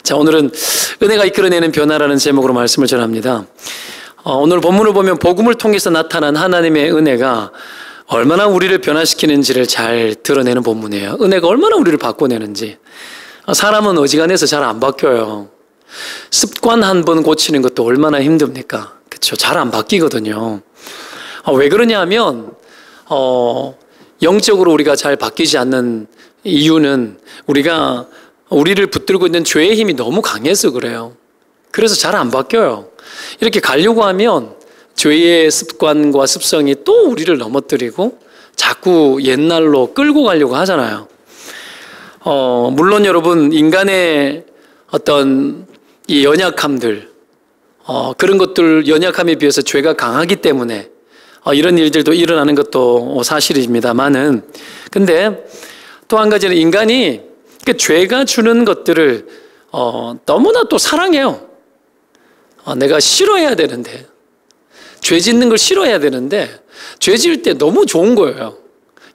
자, 오늘은 은혜가 이끌어내는 변화라는 제목으로 말씀을 전합니다. 오늘 본문을 보면 복음을 통해서 나타난 하나님의 은혜가 얼마나 우리를 변화시키는지를 잘 드러내는 본문이에요. 은혜가 얼마나 우리를 바꿔내는지. 사람은 어지간해서 잘 안 바뀌어요. 습관 한 번 고치는 것도 얼마나 힘듭니까? 그렇죠? 잘 안 바뀌거든요. 왜 그러냐 하면 영적으로 우리가 잘 바뀌지 않는 이유는 우리를 붙들고 있는 죄의 힘이 너무 강해서 그래요. 그래서 잘 안 바뀌어요. 이렇게 가려고 하면 죄의 습관과 습성이 또 우리를 넘어뜨리고 자꾸 옛날로 끌고 가려고 하잖아요. 물론 여러분, 인간의 어떤 이 연약함들, 그런 것들, 연약함에 비해서 죄가 강하기 때문에 이런 일들도 일어나는 것도 사실입니다만은, 근데 또 한 가지는 인간이 그 죄가 주는 것들을 너무나 또 사랑해요. 내가 싫어해야 되는데, 죄 짓는 걸 싫어해야 되는데 죄 지을 때 너무 좋은 거예요.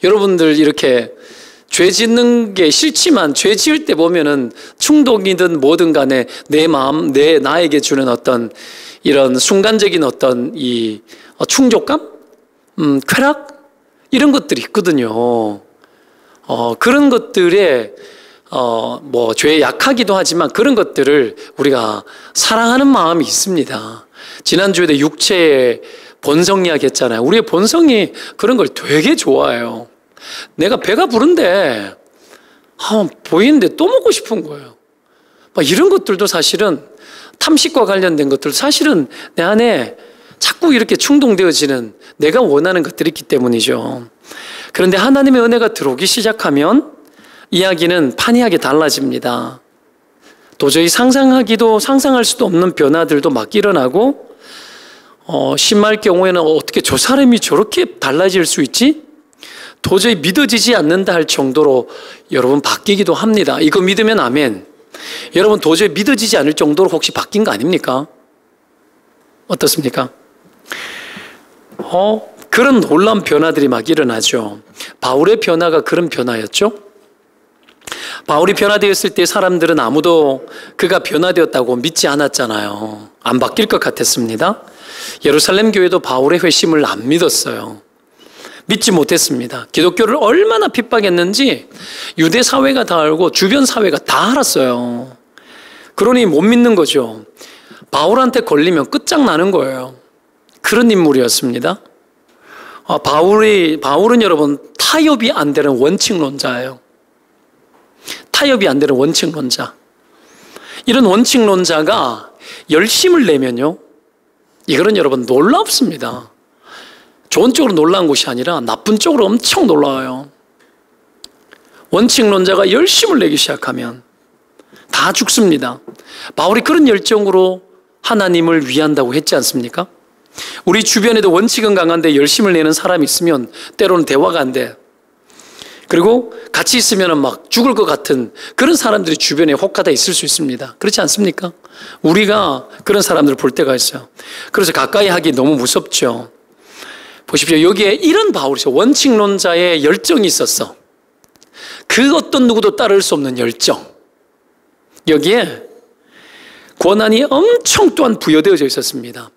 여러분들 이렇게 죄 짓는 게 싫지만 죄 지을 때 보면은 충동이든 뭐든 간에 내 마음, 나에게 주는 어떤 이런 순간적인 어떤 이 충족감? 쾌락? 이런 것들이 있거든요. 그런 것들에 죄에 약하기도 하지만 그런 것들을 우리가 사랑하는 마음이 있습니다. 지난주에도 육체의 본성 이야기 했잖아요. 우리의 본성이 그런 걸 되게 좋아해요. 내가 배가 부른데 보이는데 또 먹고 싶은 거예요. 이런 것들도 사실은 탐식과 관련된 것들, 사실은 내 안에 자꾸 이렇게 충동되어지는 내가 원하는 것들이 있기 때문이죠. 그런데 하나님의 은혜가 들어오기 시작하면 이야기는 판이하게 달라집니다. 도저히 상상할 수도 없는 변화들도 막 일어나고, 심할 경우에는 어떻게 저 사람이 저렇게 달라질 수 있지? 도저히 믿어지지 않는다 할 정도로 여러분 바뀌기도 합니다. 이거 믿으면 아멘. 여러분 도저히 믿어지지 않을 정도로 혹시 바뀐 거 아닙니까? 어떻습니까? 그런 놀라운 변화들이 막 일어나죠. 바울의 변화가 그런 변화였죠. 바울이 변화되었을 때 사람들은 아무도 그가 변화되었다고 믿지 않았잖아요. 안 바뀔 것 같았습니다. 예루살렘 교회도 바울의 회심을 안 믿었어요. 믿지 못했습니다. 기독교를 얼마나 핍박했는지 유대 사회가 다 알고 주변 사회가 다 알았어요. 그러니 못 믿는 거죠. 바울한테 걸리면 끝장나는 거예요. 그런 인물이었습니다. 바울은 여러분 타협이 안 되는 원칙론자예요. 타협이 안 되는 원칙론자. 이런 원칙론자가 열심을 내면요, 이거는 여러분 놀랍습니다. 좋은 쪽으로 놀라운 것이 아니라 나쁜 쪽으로 엄청 놀라워요. 원칙론자가 열심을 내기 시작하면 다 죽습니다. 바울이 그런 열정으로 하나님을 위한다고 했지 않습니까? 우리 주변에도 원칙은 강한데 열심을 내는 사람이 있으면 때로는 대화가 안 돼. 그리고 같이 있으면 막 죽을 것 같은 그런 사람들이 주변에 혹하다 있을 수 있습니다. 그렇지 않습니까? 우리가 그런 사람들을 볼 때가 있어요. 그래서 가까이 하기 너무 무섭죠. 보십시오. 여기에 이런 바울이 있어요. 원칙론자의 열정이 있었어. 그 어떤 누구도 따를 수 없는 열정. 여기에 권한이 엄청 또한 부여되어져 있었습니다.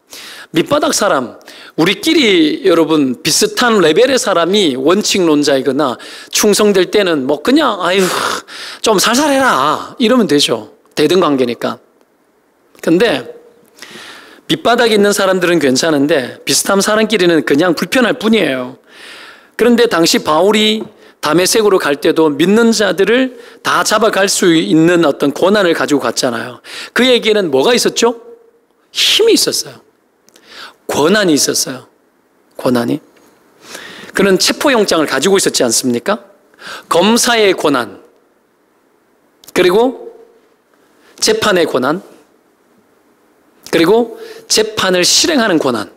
밑바닥 사람, 우리끼리 여러분 비슷한 레벨의 사람이 원칙론자이거나 충성될 때는 뭐 그냥 좀 살살해라 이러면 되죠. 대등 관계니까. 근데 밑바닥에 있는 사람들은 괜찮은데 비슷한 사람끼리는 그냥 불편할 뿐이에요. 그런데 당시 바울이 다메섹으로 갈 때도 믿는 자들을 다 잡아갈 수 있는 어떤 권한을 가지고 갔잖아요. 그에게는 뭐가 있었죠? 힘이 있었어요. 권한이 있었어요. 권한이. 그는 체포영장을 가지고 있었지 않습니까? 검사의 권한, 그리고 재판의 권한, 그리고 재판을 실행하는 권한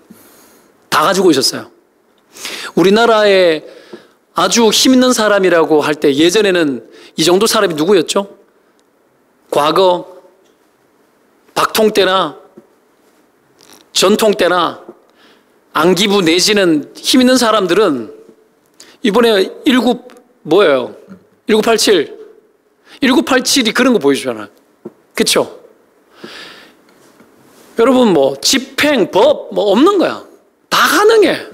다 가지고 있었어요. 우리나라에 아주 힘 있는 사람이라고 할 때 예전에는 이 정도 사람이 누구였죠? 과거 박통 때나 전통 때나 안기부 내지는 힘 있는 사람들은 이번에 1987이 그런 거 보여주잖아요. 그쵸? 여러분 집행, 법 없는 거야. 다 가능해.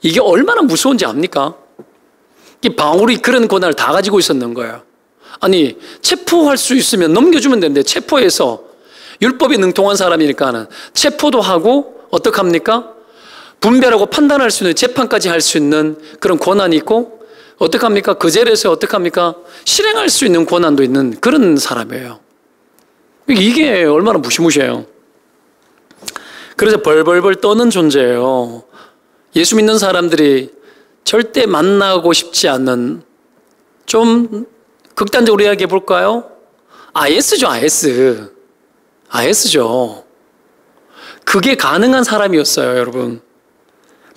이게 얼마나 무서운지 압니까? 이 바울이 그런 권한을 다 가지고 있었는 거예요. 아니 체포할 수 있으면 넘겨주면 되는데 체포해서 율법에 능통한 사람이니까는 체포도 하고 어떡합니까? 분별하고 판단할 수 있는 재판까지 할 수 있는 그런 권한이 있고 어떡합니까? 그 젤에서 어떡합니까? 실행할 수 있는 권한도 있는 그런 사람이에요. 이게 얼마나 무시무시해요. 그래서 벌벌벌 떠는 존재예요. 예수 믿는 사람들이 절대 만나고 싶지 않는, 좀 극단적으로 이야기해 볼까요? IS죠, IS. IS죠. 그게 가능한 사람이었어요, 여러분.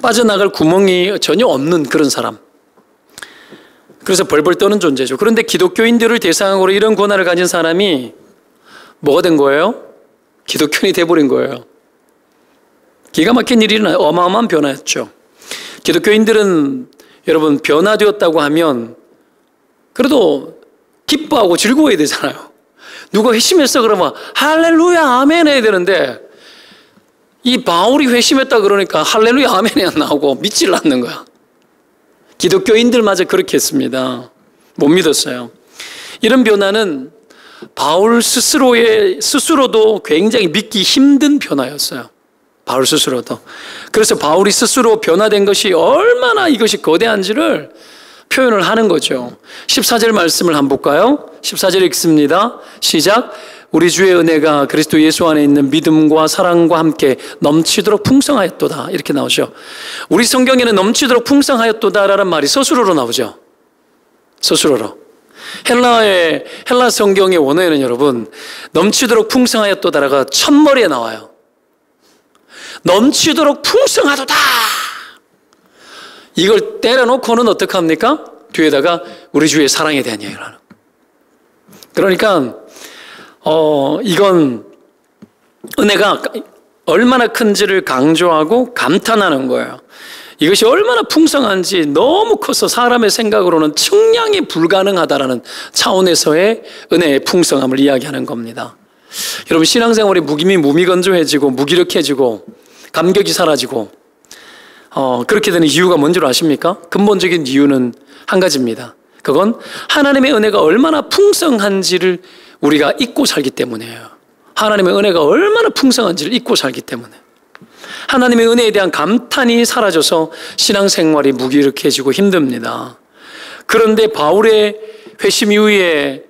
빠져나갈 구멍이 전혀 없는 그런 사람. 그래서 벌벌 떠는 존재죠. 그런데 기독교인들을 대상으로 이런 권한을 가진 사람이 뭐가 된 거예요? 기독교인이 돼버린 거예요. 기가 막힌 일이나 어마어마한 변화였죠. 기독교인들은 여러분 변화되었다고 하면 그래도 기뻐하고 즐거워야 되잖아요. 누가 회심했어 그러면 할렐루야 아멘 해야 되는데 이 바울이 회심했다 그러니까 할렐루야 아멘이 안 나오고 믿질 않는 거야. 기독교인들마저 그렇게 했습니다. 못 믿었어요. 이런 변화는 바울 스스로도 굉장히 믿기 힘든 변화였어요. 바울 스스로도. 그래서 바울이 스스로 변화된 것이 얼마나 이것이 거대한지를 표현을 하는 거죠. 14절 말씀을 한번 볼까요? 14절 읽습니다. 시작. 우리 주의 은혜가 그리스도 예수 안에 있는 믿음과 사랑과 함께 넘치도록 풍성하였도다. 이렇게 나오죠. 우리 성경에는 넘치도록 풍성하였도다라는 말이 서술어로 나오죠. 서술어로. 헬라 성경의 원어에는 여러분 넘치도록 풍성하였도다라가 첫머리에 나와요. 넘치도록 풍성하도다. 이걸 때려놓고는 어떡합니까? 뒤에다가 우리 주의 사랑에 대한 이야기를 하는. 그러니까 이건 은혜가 얼마나 큰지를 강조하고 감탄하는 거예요. 이것이 얼마나 풍성한지 너무 커서 사람의 생각으로는 측량이 불가능하다라는 차원에서의 은혜의 풍성함을 이야기하는 겁니다. 여러분 신앙생활이 무미건조해지고 무기력해지고 감격이 사라지고 그렇게 되는 이유가 뭔지 아십니까? 근본적인 이유는 한 가지입니다. 그건 하나님의 은혜가 얼마나 풍성한지를 우리가 잊고 살기 때문이에요. 하나님의 은혜가 얼마나 풍성한지를 잊고 살기 때문에 하나님의 은혜에 대한 감탄이 사라져서 신앙생활이 무기력해지고 힘듭니다. 그런데 바울의 회심 이후에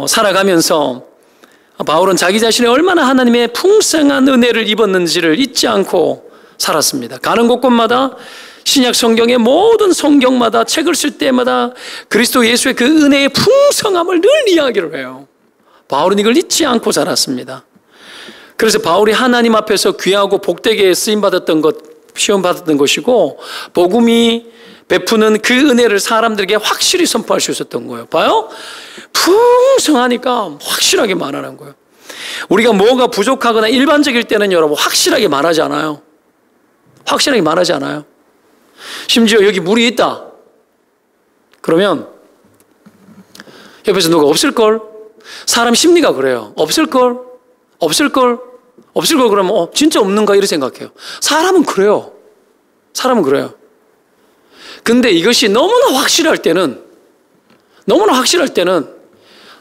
살아가면서 바울은 자기 자신이 얼마나 하나님의 풍성한 은혜를 입었는지를 잊지 않고 살았습니다. 가는 곳곳마다 신약 성경의 모든 성경마다 책을 쓸 때마다 그리스도 예수의 그 은혜의 풍성함을 늘 이야기를 해요. 바울은 이걸 잊지 않고 살았습니다. 그래서 바울이 하나님 앞에서 귀하고 복되게 쓰임받았던 것, 시험받았던 것이고 복음이 베푸는 그 은혜를 사람들에게 확실히 선포할 수 있었던 거예요. 봐요? 풍성하니까 확실하게 말하는 거예요. 우리가 뭐가 부족하거나 일반적일 때는 여러분 확실하게 말하지 않아요. 확실하게 말하지 않아요. 심지어 여기 물이 있다. 그러면 옆에서 누가 없을걸? 사람 심리가 그래요. 없을걸? 그러면 진짜 없는가 이렇게 생각해요. 사람은 그래요. 근데 이것이 너무나 확실할 때는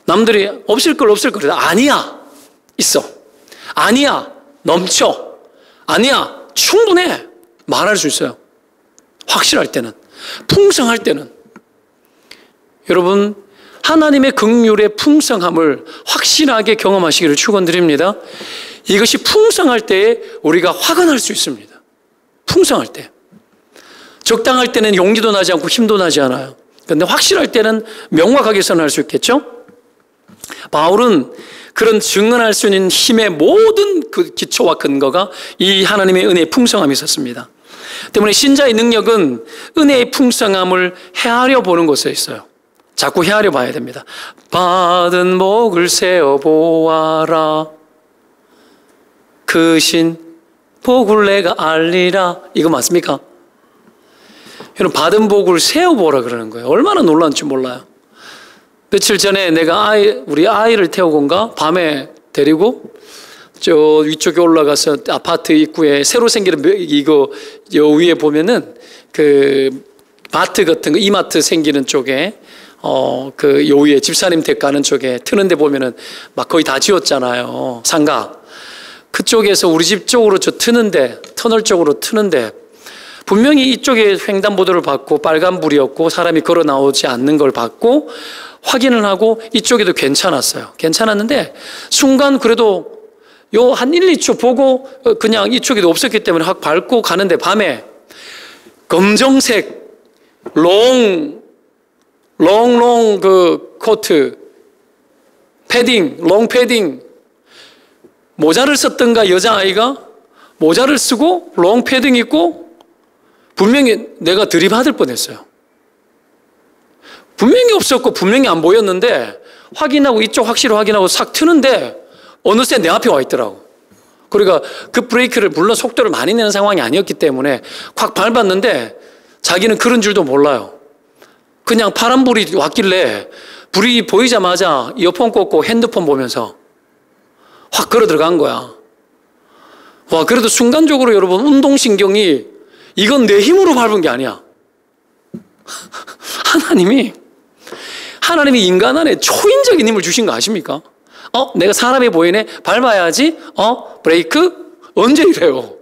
남들이 없을걸 아니야. 있어. 아니야. 넘쳐. 아니야. 충분해. 말할 수 있어요. 확실할 때는. 풍성할 때는. 여러분 하나님의 긍휼의 풍성함을 확실하게 경험하시기를 축원드립니다. 이것이 풍성할 때에 우리가 화가 날 수 있습니다. 풍성할 때. 적당할 때는 용기도 나지 않고 힘도 나지 않아요. 그런데 확실할 때는 명확하게 선언할 수 있겠죠? 바울은 그런 증언할 수 있는 힘의 모든 그 기초와 근거가 이 하나님의 은혜의 풍성함이 있었습니다. 때문에 신자의 능력은 은혜의 풍성함을 헤아려 보는 것에 있어요. 자꾸 헤아려 봐야 됩니다. 받은 복을 세어 보아라. 그 신 복을 내가 알리라. 이거 맞습니까? 여러분 받은 복을 세어 보라 그러는 거예요. 얼마나 놀라운지 몰라요. 며칠 전에 내가 우리 아이를 태우고인가 밤에 데리고 저 위쪽에 올라가서 아파트 입구에 새로 생기는 이거 요 위에 보면은 그 마트 같은 거 이마트 생기는 쪽에 그 요 위에 집사님 댁 가는 쪽에 트는데 보면은 막 거의 다 지었잖아요. 상가 그쪽에서 우리 집 쪽으로 저 트는데 터널 쪽으로 트는데 분명히 이쪽에 횡단보도를 받고 빨간불이었고 사람이 걸어 나오지 않는 걸 봤고 확인을 하고 이쪽에도 괜찮았어요. 괜찮았는데 순간 그래도 요 한 1, 2초 보고 그냥 이쪽에도 없었기 때문에 확 밟고 가는데 밤에 검정색 롱 그 코트 패딩 롱 패딩 모자를 썼던가 여자아이가 모자를 쓰고 롱 패딩 입고 분명히 내가 들이받을 뻔했어요. 분명히 없었고 분명히 안 보였는데 확인하고 이쪽 확실히 확인하고 싹 트는데 어느새 내 앞에 와 있더라고. 그러니까 그 브레이크를 물론 속도를 많이 내는 상황이 아니었기 때문에 확 밟았는데 자기는 그런 줄도 몰라요. 그냥 파란불이 왔길래 불이 보이자마자 이어폰 꽂고 핸드폰 보면서 확 걸어 들어간 거야. 와, 그래도 순간적으로 여러분 운동신경이 이건 내 힘으로 밟은 게 아니야. 하나님이 인간 안에 초인적인 힘을 주신 거 아십니까? 내가 사람이 보이네? 밟아야지? 브레이크? 언제 이래요?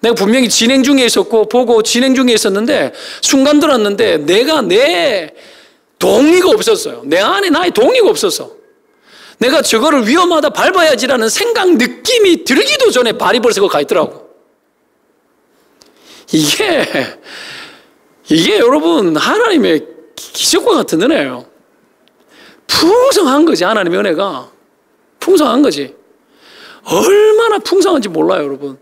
내가 분명히 진행 중에 있었고, 보고 진행 중에 있었는데, 순간 들었는데, 내 동의가 없었어요. 내 안에 나의 동의가 없었어. 내가 저거를 위험하다 밟아야지라는 생각, 느낌이 들기도 전에 발이 벌써 가 있더라고. 이게 여러분, 하나님의 기적과 같은 은혜예요. 풍성한 거지, 하나님의 은혜가. 풍성한 거지. 얼마나 풍성한지 몰라요, 여러분.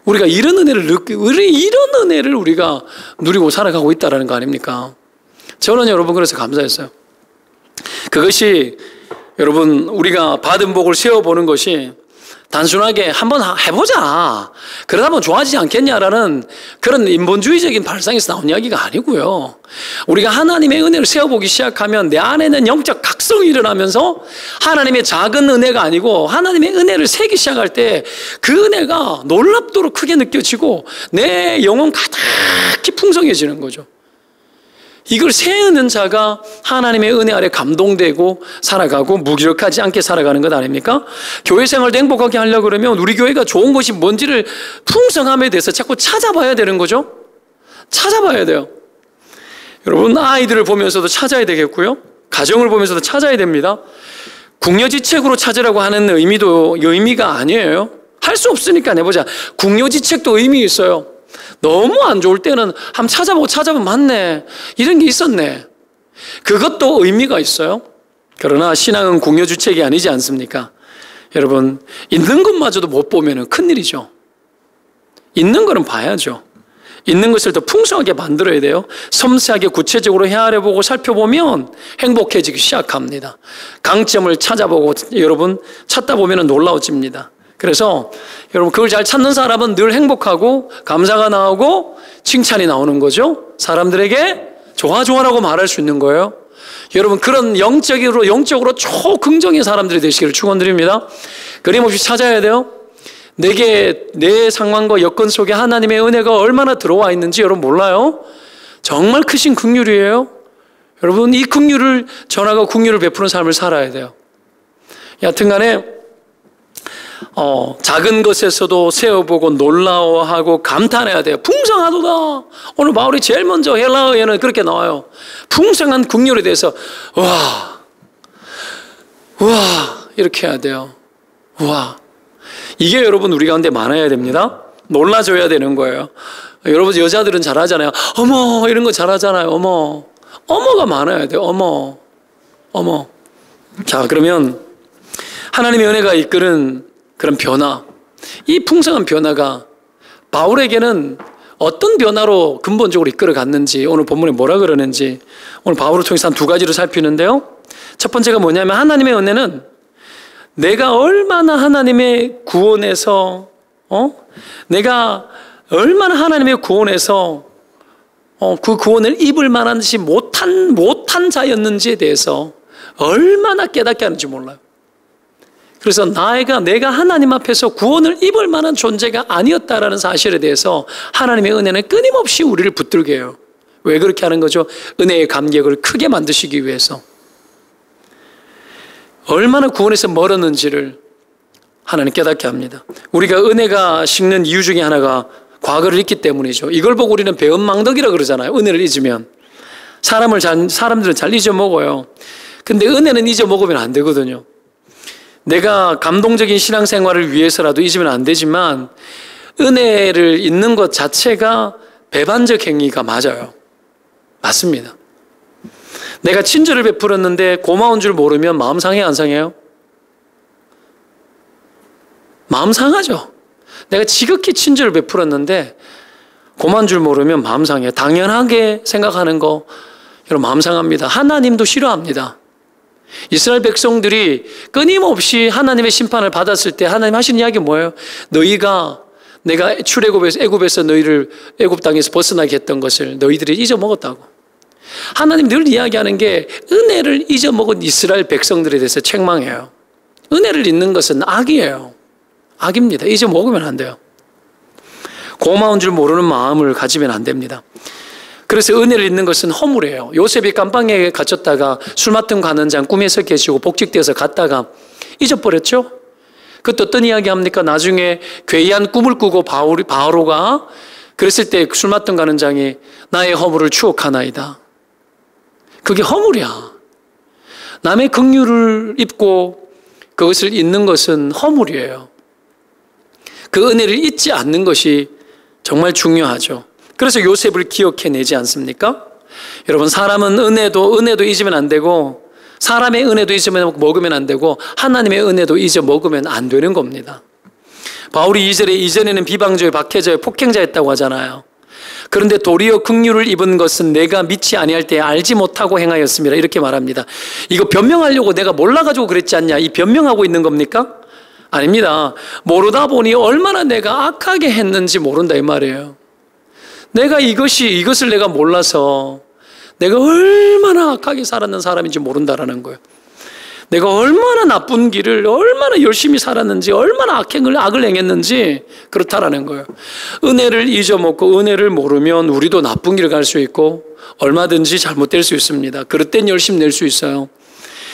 우리가 이런 은혜를 이런 은혜를 우리가 누리고 살아가고 있다는 거 아닙니까? 저는 여러분 그래서 감사했어요. 그것이 여러분 우리가 받은 복을 세워보는 것이 단순하게 한번 해보자, 그러다 보면 좋아지지 않겠냐라는 그런 인본주의적인 발상에서 나온 이야기가 아니고요. 우리가 하나님의 은혜를 세워보기 시작하면 내 안에는 영적 각성이 일어나면서 하나님의 작은 은혜가 아니고 하나님의 은혜를 세기 시작할 때 그 은혜가 놀랍도록 크게 느껴지고 내 영혼 가득히 풍성해지는 거죠. 이걸 세우는 자가 하나님의 은혜 아래 감동되고 살아가고 무기력하지 않게 살아가는 것 아닙니까? 교회 생활도 행복하게 하려고 그러면 우리 교회가 좋은 것이 뭔지를 풍성함에 대해서 자꾸 찾아봐야 되는 거죠. 찾아봐야 돼요. 여러분 아이들을 보면서도 찾아야 되겠고요. 가정을 보면서도 찾아야 됩니다. 궁여지책으로 찾으라고 하는 의미가 아니에요. 할 수 없으니까 내보자. 궁여지책도 의미 있어요. 너무 안 좋을 때는 한번 찾아보면 맞네, 이런 게 있었네, 그것도 의미가 있어요. 그러나 신앙은 궁여주책이 아니지 않습니까? 여러분 있는 것마저도 못 보면 큰일이죠. 있는 거는 봐야죠. 있는 것을 더 풍성하게 만들어야 돼요. 섬세하게 구체적으로 헤아려보고 살펴보면 행복해지기 시작합니다. 강점을 찾아보고 여러분 찾다 보면 놀라워집니다. 그래서 여러분 그걸 잘 찾는 사람은 늘 행복하고 감사가 나오고 칭찬이 나오는 거죠. 사람들에게 좋아라고 말할 수 있는 거예요. 여러분 그런 영적으로 초긍정의 사람들이 되시기를 축원드립니다. 끊임없이 찾아야 돼요. 내게 내 상황과 여건 속에 하나님의 은혜가 얼마나 들어와 있는지 여러분 몰라요? 정말 크신 긍휼이에요. 여러분 이 긍휼을 전하고 긍휼을 베푸는 삶을 살아야 돼요. 여하튼간에 작은 것에서도 세어보고 놀라워하고 감탄해야 돼요. 풍성하도다. 오늘 바울이 제일 먼저 헬라어에는 그렇게 나와요. 풍성한 긍휼에 대해서 와 이렇게 해야 돼요. 와, 이게 여러분 우리 가운데 많아야 됩니다. 놀라줘야 되는 거예요. 여러분 여자들은 잘하잖아요. 어머 이런 거 잘하잖아요. 어머가 많아야 돼요. 어머. 자, 그러면 하나님의 은혜가 이끄는 그런 변화, 이 풍성한 변화가 바울에게는 어떤 변화로 근본적으로 이끌어 갔는지, 오늘 본문에 뭐라 그러는지 오늘 바울을 통해서 한 두 가지를 살피는데요. 첫 번째가 뭐냐면 하나님의 은혜는 내가 얼마나 하나님의 구원에서 내가 얼마나 하나님의 구원에서 그 구원을 입을 만한 듯이 못한 자였는지에 대해서 얼마나 깨닫게 하는지 몰라요. 그래서 내가 하나님 앞에서 구원을 입을 만한 존재가 아니었다라는 사실에 대해서 하나님의 은혜는 끊임없이 우리를 붙들게 해요. 왜 그렇게 하는 거죠? 은혜의 감격을 크게 만드시기 위해서. 얼마나 구원에서 멀었는지를 하나님 깨닫게 합니다. 우리가 은혜가 식는 이유 중에 하나가 과거를 잊기 때문이죠. 이걸 보고 우리는 배은망덕이라 그러잖아요. 은혜를 잊으면. 사람들은 잘 잊어먹어요. 근데 은혜는 잊어먹으면 안 되거든요. 내가 감동적인 신앙생활을 위해서라도 잊으면 안 되지만 은혜를 잊는 것 자체가 배반적 행위가 맞아요. 맞습니다. 내가 친절을 베풀었는데 고마운 줄 모르면 마음 상해요, 안 상해요? 마음 상하죠. 내가 지극히 친절을 베풀었는데 고마운 줄 모르면 마음 상해요. 당연하게 생각하는 거 여러분 마음 상합니다. 하나님도 싫어합니다. 이스라엘 백성들이 끊임없이 하나님의 심판을 받았을 때 하나님 하신 이야기 뭐예요? 내가 애굽에서 너희를 애굽 땅에서 벗어나게 했던 것을 너희들이 잊어먹었다고. 하나님 늘 이야기하는 게 은혜를 잊어먹은 이스라엘 백성들에 대해서 책망해요. 은혜를 잊는 것은 악이에요. 악입니다. 잊어먹으면 안 돼요. 고마운 줄 모르는 마음을 가지면 안 됩니다. 그래서 은혜를 잊는 것은 허물이에요. 요셉이 감방에 갇혔다가 술 맡은 관원장 꿈에서 계시고 복직되어서 갔다가 잊어버렸죠. 그것도 어떤 이야기 합니까? 나중에 괴이한 꿈을 꾸고 바오로가 그랬을 때 술 맡은 관원장이 나의 허물을 추억하나이다. 그게 허물이야. 남의 긍휼을 입고 그것을 잊는 것은 허물이에요. 그 은혜를 잊지 않는 것이 정말 중요하죠. 그래서 요셉을 기억해내지 않습니까? 여러분, 사람은 은혜도 잊으면 안 되고 사람의 은혜도 잊어먹으면 안 되고 하나님의 은혜도 잊어먹으면 안 되는 겁니다. 바울이 2절에 이전에는 비방자요 박해자요 폭행자였다고 하잖아요. 그런데 도리어 긍휼을 입은 것은 내가 믿지 아니할 때 알지 못하고 행하였습니다. 이렇게 말합니다. 이거 변명하려고 내가 몰라가지고 그랬지 않냐, 이 변명하고 있는 겁니까? 아닙니다. 모르다 보니 얼마나 내가 악하게 했는지 모른다 이 말이에요. 내가 이것을 내가 몰라서 내가 얼마나 악하게 살았는 사람인지 모른다라는 거예요. 내가 얼마나 나쁜 길을 얼마나 열심히 살았는지 얼마나 악을 행했는지 그렇다라는 거예요. 은혜를 잊어먹고 은혜를 모르면 우리도 나쁜 길을 갈 수 있고 얼마든지 잘못될 수 있습니다. 그릇된 열심 낼 수 있어요.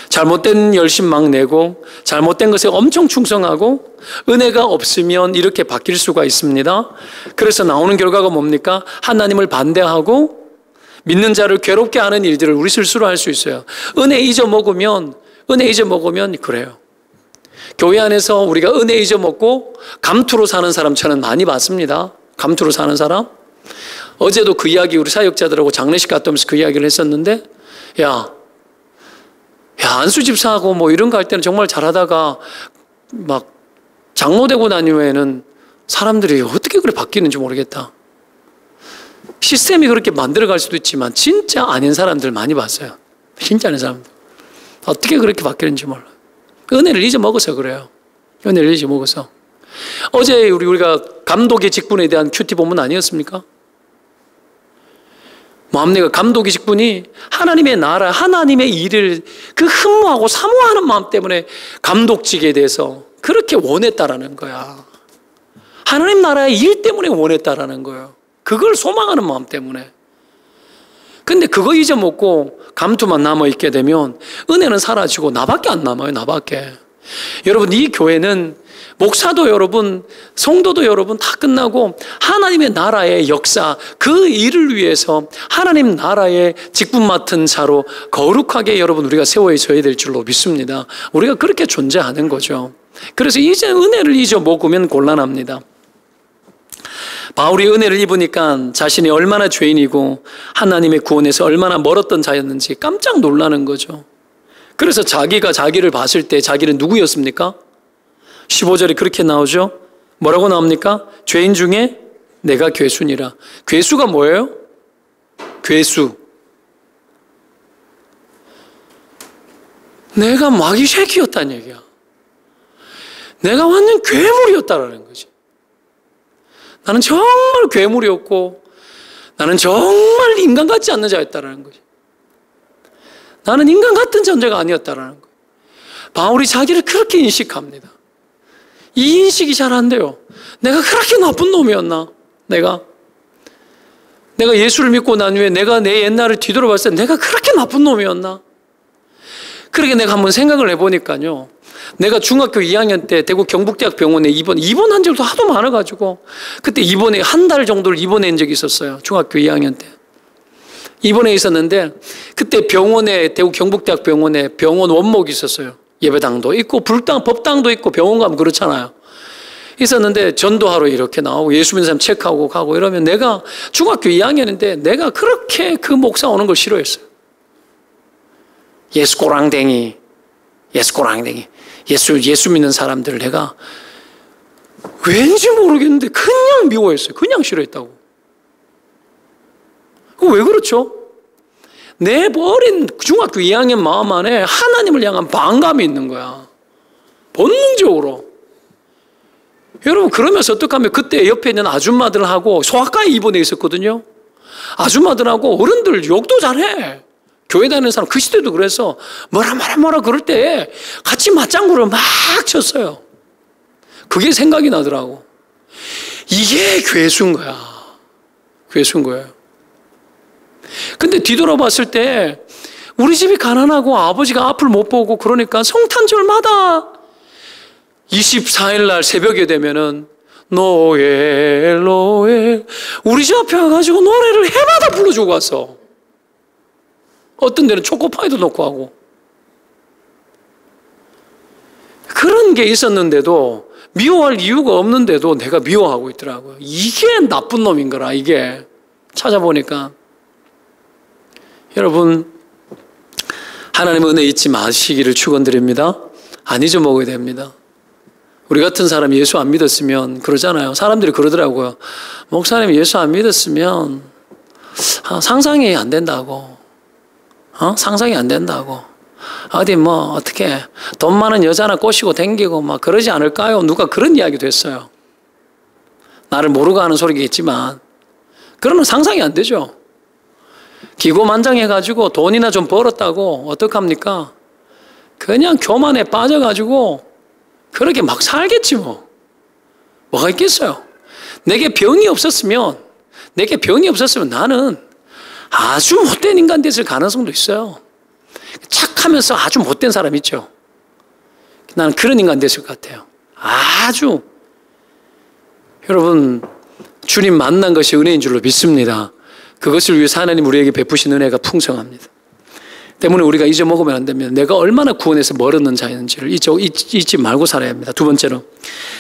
잘못된 열심 막 내고 잘못된 것에 엄청 충성하고 은혜가 없으면 이렇게 바뀔 수가 있습니다. 그래서 나오는 결과가 뭡니까? 하나님을 반대하고 믿는 자를 괴롭게 하는 일들을 우리 스스로 할 수 있어요. 은혜 잊어먹으면 그래요. 교회 안에서 우리가 은혜 잊어먹고 감투로 사는 사람 저는 많이 봤습니다. 감투로 사는 사람. 어제도 그 이야기 우리 사역자들하고 장례식 갔다 오면서 그 이야기를 했었는데 야 안수 집사하고 뭐 이런 거 할 때는 정말 잘하다가 막 장로되고 난 이후에는 사람들이 어떻게 그래 바뀌는지 모르겠다. 시스템이 그렇게 만들어갈 수도 있지만 진짜 아닌 사람들 많이 봤어요. 진짜 아닌 사람들. 어떻게 그렇게 바뀌는지 몰라요. 은혜를 잊어먹어서 그래요. 은혜를 잊어먹어서. 어제 우리가 감독의 직분에 대한 큐티 본문 아니었습니까? 마음내가 감독의 직분이 하나님의 나라, 하나님의 일을 그 흠모하고 사모하는 마음 때문에 감독직에 대해서 그렇게 원했다라는 거야. 하나님 나라의 일 때문에 원했다라는 거예요. 그걸 소망하는 마음 때문에. 근데 그거 잊어먹고 감투만 남아있게 되면 은혜는 사라지고 나밖에 안 남아요. 나밖에. 여러분, 이 교회는 목사도 여러분, 성도도 여러분 다 끝나고 하나님의 나라의 역사, 그 일을 위해서 하나님 나라의 직분 맡은 자로 거룩하게 여러분 우리가 세워져야 될 줄로 믿습니다. 우리가 그렇게 존재하는 거죠. 그래서 이제 은혜를 잊어먹으면 곤란합니다. 바울이 은혜를 입으니까 자신이 얼마나 죄인이고 하나님의 구원에서 얼마나 멀었던 자였는지 깜짝 놀라는 거죠. 그래서 자기가 자기를 봤을 때 자기는 누구였습니까? 15절에 그렇게 나오죠. 뭐라고 나옵니까? 죄인 중에 내가 괴수니라. 괴수가 뭐예요? 괴수. 내가 마귀 새끼였다는 얘기야. 내가 완전 괴물이었다라는 거지. 나는 정말 괴물이었고 나는 정말 인간 같지 않는 자였다라는 거죠. 나는 인간 같은 존재가 아니었다라는 거예요. 바울이 자기를 그렇게 인식합니다. 이 인식이 잘 안 돼요. 내가 그렇게 나쁜 놈이었나? 내가 예수를 믿고 난 후에 내가 내 옛날을 뒤돌아봤을 때 내가 그렇게 나쁜 놈이었나? 그렇게 내가 한번 생각을 해보니까요. 내가 중학교 2학년 때 대구 경북대학 병원에 입원한 적도 하도 많아가지고 그때 입원에 한 달 정도를 입원한 적이 있었어요. 중학교 2학년 때. 입원해 있었는데 그때 병원에 대구 경북대학 병원에 병원 원목이 있었어요. 예배당도 있고 법당도 있고 병원 가면 그렇잖아요. 있었는데 전도하러 이렇게 나오고 예수 믿는 사람 체크하고 가고 이러면 내가 중학교 2학년인데 내가 그렇게 그 목사 오는 걸 싫어했어요. 예수 꼬랑댕이 예수 믿는 사람들을 내가 왠지 모르겠는데 그냥 미워했어요. 그냥 싫어했다고. 왜 그렇죠? 내 어린 중학교 2학년 마음 안에 하나님을 향한 반감이 있는 거야. 본능적으로. 여러분 그러면서 어떡하면 그때 옆에 있는 아줌마들하고 소아과에 입원해 있었거든요. 아줌마들하고 어른들 욕도 잘해. 교회 다니는 사람 그 시대도 그래서 뭐라 그럴 때 같이 맞장구를 막 쳤어요. 그게 생각이 나더라고. 이게 괴수인 거야. 괴수인 거예요. 근데 뒤돌아봤을 때 우리 집이 가난하고 아버지가 앞을 못 보고 그러니까 성탄절마다 24일 날 새벽에 되면은 노엘 우리 집 앞에 와가지고 노래를 해마다 불러주고 왔어. 어떤 데는 초코파이도 넣고 하고. 그런 게 있었는데도 미워할 이유가 없는데도 내가 미워하고 있더라고요. 이게 나쁜 놈인 거라. 이게 찾아보니까. 여러분 하나님의 은혜 잊지 마시기를 축원드립니다. 안 잊어먹어야 됩니다. 우리 같은 사람이 예수 안 믿었으면 그러잖아요. 사람들이 그러더라고요. 목사님 예수 안 믿었으면 상상이 안 된다고. 상상이 안 된다고. 어디 어떻게 돈 많은 여자나 꼬시고 댕기고 막 그러지 않을까요? 누가 그런 이야기도 했어요. 나를 모르고 하는 소리겠지만 그러면 상상이 안 되죠. 기고만장해가지고 돈이나 좀 벌었다고 어떡합니까? 그냥 교만에 빠져가지고 그렇게 막 살겠지 뭐. 뭐가 있겠어요? 내게 병이 없었으면 나는 아주 못된 인간 됐을 가능성도 있어요. 착하면서 아주 못된 사람 있죠. 나는 그런 인간 됐을 것 같아요. 아주. 여러분 주님 만난 것이 은혜인 줄로 믿습니다. 그것을 위해서 하나님 우리에게 베푸신 은혜가 풍성합니다. 때문에 우리가 잊어먹으면 안 됩니다. 내가 얼마나 구원에서 멀었는 자였는지를 잊지 말고 살아야 합니다. 두 번째로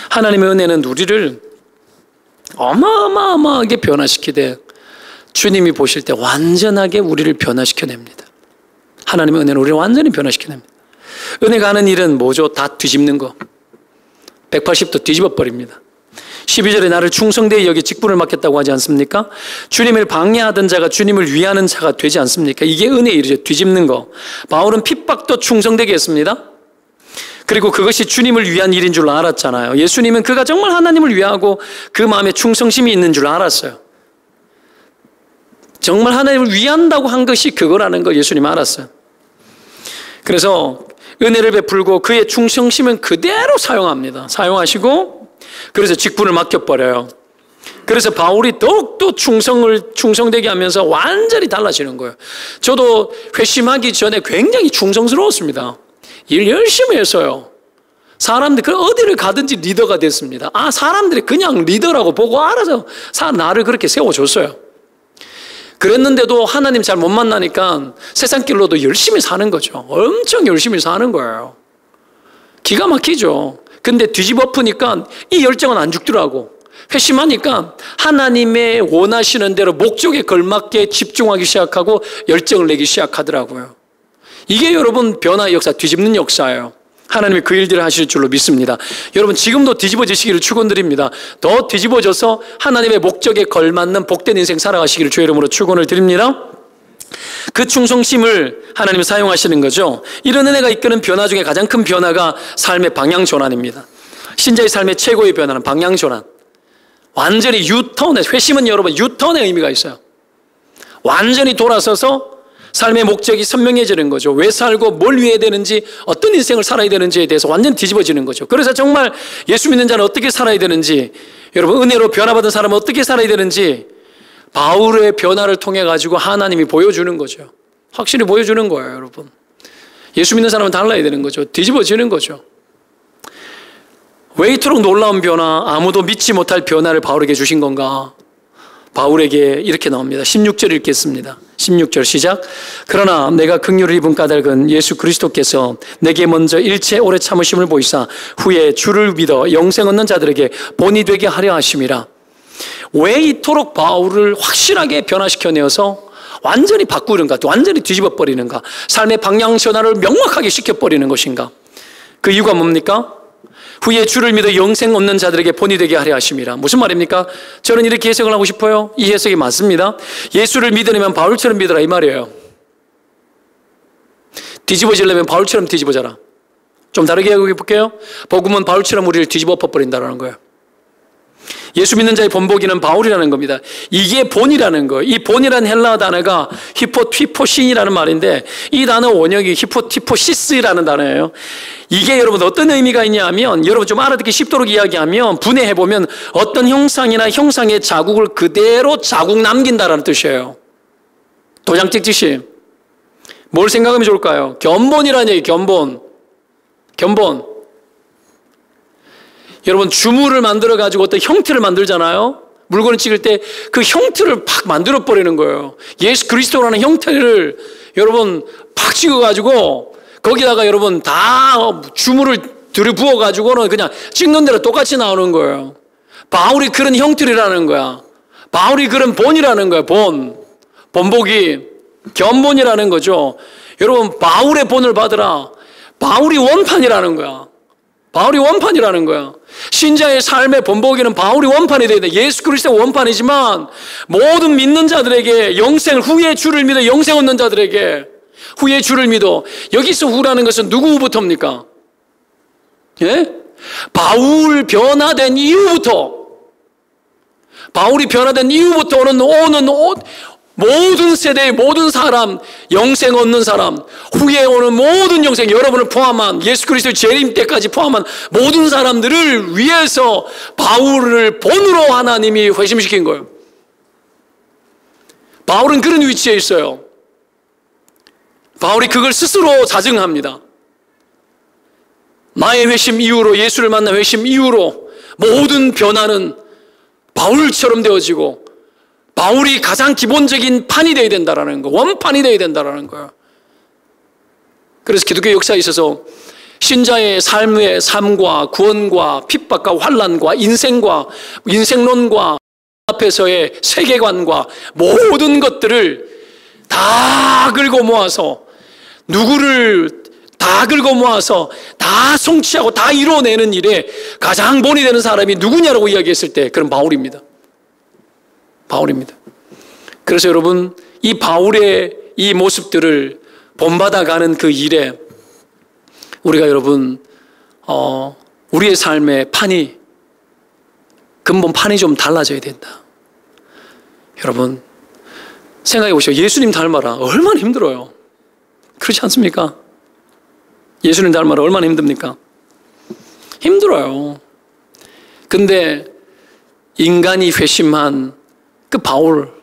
하나님의 은혜는 우리를 어마어마하게 변화시키되 주님이 보실 때 완전하게 우리를 변화시켜냅니다. 하나님의 은혜는 우리를 완전히 변화시켜냅니다. 은혜가 하는 일은 뭐죠? 다 뒤집는 거. 180도 뒤집어 버립니다. 12절에 나를 충성되이 여기 직분을 맡겼다고 하지 않습니까? 주님을 방해하던 자가 주님을 위하는 자가 되지 않습니까? 이게 은혜의 일이죠. 뒤집는 거. 바울은 핍박도 충성되게 했습니다. 그리고 그것이 주님을 위한 일인 줄 알았잖아요. 예수님은 그가 정말 하나님을 위하고 그 마음에 충성심이 있는 줄 알았어요. 정말 하나님을 위한다고 한 것이 그거라는 걸 예수님 알았어요. 그래서 은혜를 베풀고 그의 충성심은 그대로 사용합니다. 사용하시고 그래서 직분을 맡겨버려요. 그래서 바울이 더욱더 충성되게 하면서 완전히 달라지는 거예요. 저도 회심하기 전에 굉장히 충성스러웠습니다. 일 열심히 했어요. 사람들이 어디를 가든지 리더가 됐습니다. 사람들이 그냥 리더라고 보고 알아서 나를 그렇게 세워줬어요. 그랬는데도 하나님 잘 못 만나니까 세상 길로도 열심히 사는 거죠. 엄청 열심히 사는 거예요. 기가 막히죠. 근데 뒤집어 엎으니까 이 열정은 안 죽더라고. 회심하니까 하나님의 원하시는 대로 목적에 걸맞게 집중하기 시작하고 열정을 내기 시작하더라고요. 이게 여러분 변화의 역사, 뒤집는 역사예요. 하나님이 그 일들을 하실 줄로 믿습니다. 여러분 지금도 뒤집어지시기를 축원드립니다. 더 뒤집어져서 하나님의 목적에 걸맞는 복된 인생 살아가시기를 주의 이름으로 축원을 드립니다. 그 충성심을 하나님이 사용하시는 거죠. 이런 은혜가 이끄는 변화 중에 가장 큰 변화가 삶의 방향 전환입니다. 신자의 삶의 최고의 변화는 방향 전환. 완전히 유턴의, 회심은 여러분 유턴의 의미가 있어요. 완전히 돌아서서 삶의 목적이 선명해지는 거죠. 왜 살고 뭘 위해야 되는지, 어떤 인생을 살아야 되는지에 대해서 완전히 뒤집어지는 거죠. 그래서 정말 예수 믿는 자는 어떻게 살아야 되는지, 여러분 은혜로 변화받은 사람은 어떻게 살아야 되는지 바울의 변화를 통해 가지고 하나님이 보여주는 거죠. 확실히 보여주는 거예요, 여러분. 예수 믿는 사람은 달라야 되는 거죠. 뒤집어지는 거죠. 왜 이토록 놀라운 변화, 아무도 믿지 못할 변화를 바울에게 주신 건가? 바울에게 이렇게 나옵니다. 16절 읽겠습니다. 16절 시작. 그러나 내가 긍휼을 입은 까닭은 예수 그리스도께서 내게 먼저 일체 오래 참으심을 보이사 후에 주를 믿어 영생 얻는 자들에게 본이 되게 하려 하심이라. 왜 이토록 바울을 확실하게 변화시켜내어서 완전히 바꾸는가, 완전히 뒤집어 버리는가, 삶의 방향 전환을 명확하게 시켜버리는 것인가? 그 이유가 뭡니까? 후에 주를 믿어 영생 얻는 자들에게 본이 되게 하려 하심이라. 무슨 말입니까? 저는 이렇게 해석을 하고 싶어요. 이 해석이 맞습니다. 예수를 믿으려면 바울처럼 믿으라 이 말이에요. 뒤집어지려면 바울처럼 뒤집어져라. 좀 다르게 해볼게요. 복음은 바울처럼 우리를 뒤집어 엎어버린다는 거예요. 예수 믿는 자의 본보기는 바울이라는 겁니다. 이게 본이라는 거예요. 이 본이라는 헬라어 단어가 히포티포신이라는 말인데, 이 단어 원형이 히포티포시스라는 단어예요. 이게 여러분 어떤 의미가 있냐 하면, 여러분 좀 알아듣기 쉽도록 이야기하면, 분해해보면 어떤 형상이나 형상의 자국을 그대로 자국 남긴다라는 뜻이에요. 도장 찍듯이. 뭘 생각하면 좋을까요? 견본이라는 얘기, 견본. 여러분 주물을 만들어가지고 어떤 형태를 만들잖아요. 물건을 찍을 때 그 형태를 팍 만들어버리는 거예요. 예수 그리스도라는 형태를 여러분 팍 찍어가지고 거기다가 여러분 다 주물을 들이부어가지고는 그냥 찍는 대로 똑같이 나오는 거예요. 바울이 그런 형틀이라는 거야. 바울이 그런 본이라는 거야. 본보기, 견본이라는 거죠. 여러분 바울의 본을 받으라. 바울이 원판이라는 거야. 바울이 원판이라는 거야. 신자의 삶의 본보기는 바울이 원판이 돼야 돼. 예수 그리스도가 원판이지만 모든 믿는 자들에게 영생을, 후에 주를 믿어 영생 얻는 자들에게 후에 주를 믿어. 여기서 후라는 것은 누구부터입니까? 예? 바울 변화된 이후부터, 바울이 변화된 이후부터 오는 모든 세대의 모든 사람, 영생 얻는 사람, 후에 오는 모든 영생, 여러분을 포함한 예수 그리스도의 재림 때까지 포함한 모든 사람들을 위해서 바울을 본으로 하나님이 회심시킨 거예요. 바울은 그런 위치에 있어요. 바울이 그걸 스스로 자증합니다. 나의 회심 이후로, 예수를 만난 회심 이후로 모든 변화는 바울처럼 되어지고 바울이 가장 기본적인 판이 되어야 된다는 거, 원판이 되어야 된다는 거예요. 그래서 기독교 역사에 있어서 신자의 삶과 구원과 핍박과 환난과 인생론과 앞에서의 세계관과 모든 것들을 다 긁어 모아서, 누구를 다 긁어 모아서 다 성취하고 다 이뤄내는 일에 가장 본이 되는 사람이 누구냐라고 이야기했을 때 그런 바울입니다. 그래서 여러분, 이 바울의 이 모습들을 본받아가는 그 일에 우리가 여러분 우리의 삶의 판이, 근본 판이 좀 달라져야 된다. 여러분 생각해 보시오. 예수님 닮아라. 얼마나 힘들어요. 그렇지 않습니까? 예수님 닮아라. 얼마나 힘듭니까? 힘들어요. 근데 인간이 회심한 그 바울을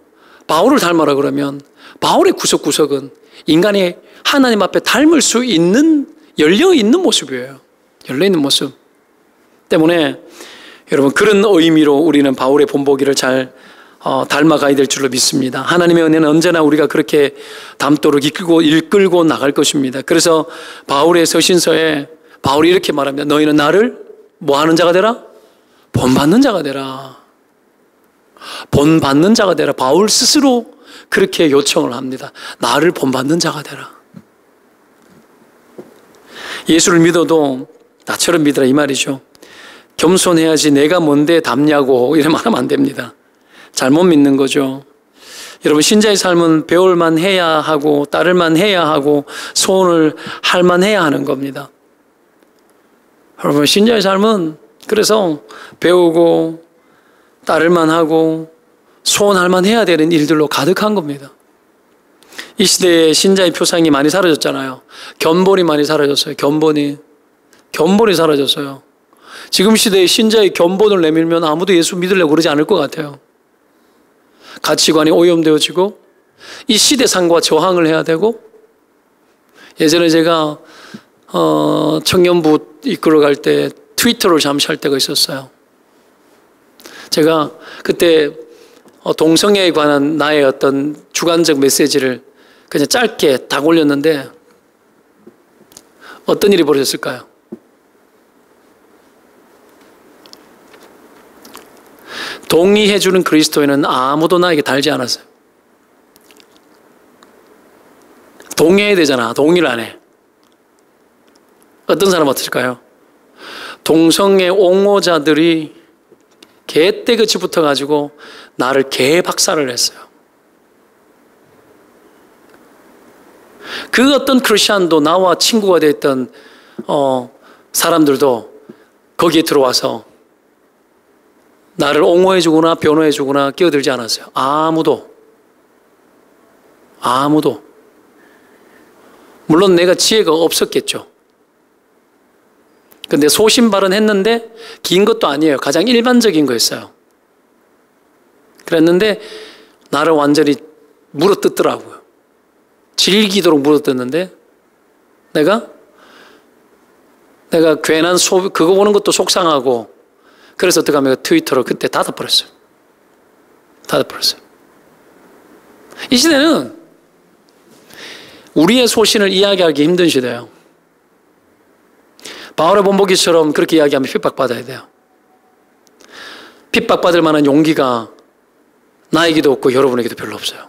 닮아라 그러면 바울의 구석구석은 인간이 하나님 앞에 닮을 수 있는, 열려있는 모습이에요. 열려있는 모습 때문에 여러분 그런 의미로 우리는 바울의 본보기를 잘 닮아가야 될 줄로 믿습니다. 하나님의 은혜는 언제나 우리가 그렇게 닮도록 이끌고 나갈 것입니다. 그래서 바울의 서신서에 바울이 이렇게 말합니다. 너희는 나를 뭐 하는 자가 되라? 본받는 자가 되라. 본받는 자가 되라. 바울 스스로 그렇게 요청을 합니다. 나를 본받는 자가 되라. 예수를 믿어도 나처럼 믿으라 이 말이죠. 겸손해야지 내가 뭔데 닮냐고 이러면 하면 안 됩니다. 잘못 믿는 거죠. 여러분 신자의 삶은 배울만 해야 하고 따를만 해야 하고 소원을 할만 해야 하는 겁니다. 여러분 신자의 삶은 그래서 배우고 따를만 하고 소원할만 해야 되는 일들로 가득한 겁니다. 이 시대에 신자의 표상이 많이 사라졌잖아요. 견본이 많이 사라졌어요. 견본이 사라졌어요. 지금 시대에 신자의 견본을 내밀면 아무도 예수 믿으려고 그러지 않을 것 같아요. 가치관이 오염되어지고 이 시대상과 저항을 해야 되고, 예전에 제가 청년부 이끌어갈 때 트위터를 잠시 할 때가 있었어요. 제가 그때 동성애에 관한 나의 어떤 주관적 메시지를 그냥 짧게 딱 올렸는데 어떤 일이 벌어졌을까요? 동의해주는 그리스도인은 아무도 나에게 달지 않았어요. 동의해야 되잖아. 동의를 안 해. 어떤 사람 어떨까요? 동성애 옹호자들이 개떼같이 붙어가지고 나를 개박살을 했어요. 그 어떤 크리스찬도, 나와 친구가 됐던 사람들도 거기에 들어와서 나를 옹호해주거나 변호해주거나 끼어들지 않았어요. 아무도. 물론 내가 지혜가 없었겠죠. 근데 소신 발언했는데 긴 것도 아니에요. 가장 일반적인 거였어요. 그랬는데 나를 완전히 물어뜯더라고요. 질기도록 물어뜯는데 내가 괜한 그거 보는 것도 속상하고, 그래서 어떻게 하면 트위터를 그때 닫아버렸어요. 이 시대는 우리의 소신을 이야기하기 힘든 시대예요. 바울의 본보기처럼 그렇게 이야기하면 핍박받아야 돼요. 핍박받을 만한 용기가 나에게도 없고 여러분에게도 별로 없어요.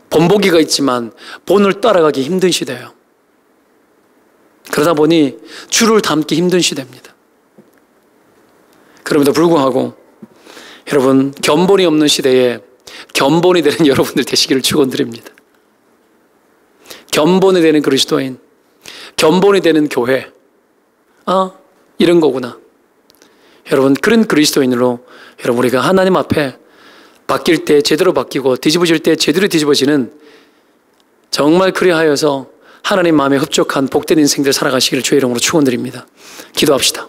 본보기가 있지만 본을 따라가기 힘든 시대예요. 그러다 보니 줄을 담기 힘든 시대입니다. 그럼에도 불구하고 여러분, 견본이 없는 시대에 견본이 되는 여러분들 되시기를 축원드립니다. 견본이 되는 그리스도인, 견본이 되는 교회, 이런 거구나. 여러분, 그런 그리스도인으로 여러분, 우리가 하나님 앞에 바뀔 때 제대로 바뀌고 뒤집어질 때 제대로 뒤집어지는, 정말 그리하여서 하나님 마음에 흡족한 복된 인생들 살아가시기를 주의 이름으로 축원드립니다. 기도합시다.